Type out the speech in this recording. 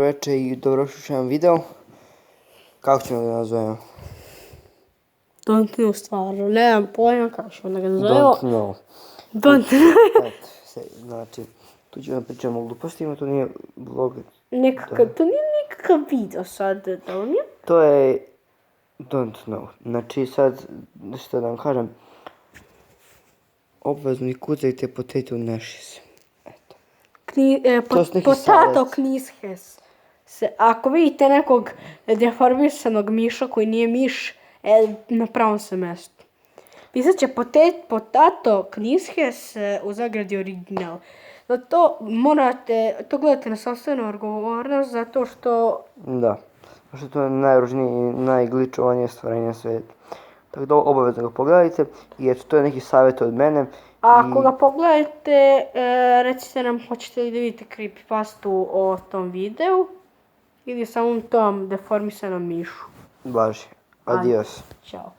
Veče i dobrodošli u jedan video. Kako ćemo ga nazovemo? Don't know stvarno, nemam pojma kako ćemo da ga nazovemo. Don't know. Don't know. Znači, tu ćemo pričamo o glupostima, to nije vlog. To nije nikakav video sad, da li je? To je don't know. Znači sad, što da vam kažem, obvezno i kucajte potato nashes. Eto. Potato knishes. Ako vidite nekog deformisanog miša koji nije miš, na pravom se mjestu. Pisat će potato knishes u zagradi original. To gledate na sopstvenu odgovornost zato što... Da, što to je najružnije i najgličovanije stvarenje svijeta. Tako da obavezno ga pogledajte i eto, to je neki savjet od mene. A ako ga pogledajte, recite nam hoćete li da vidite creepypastu o tom videu ili samom tom deformisanom mišu. Važi. Adios. Ćao.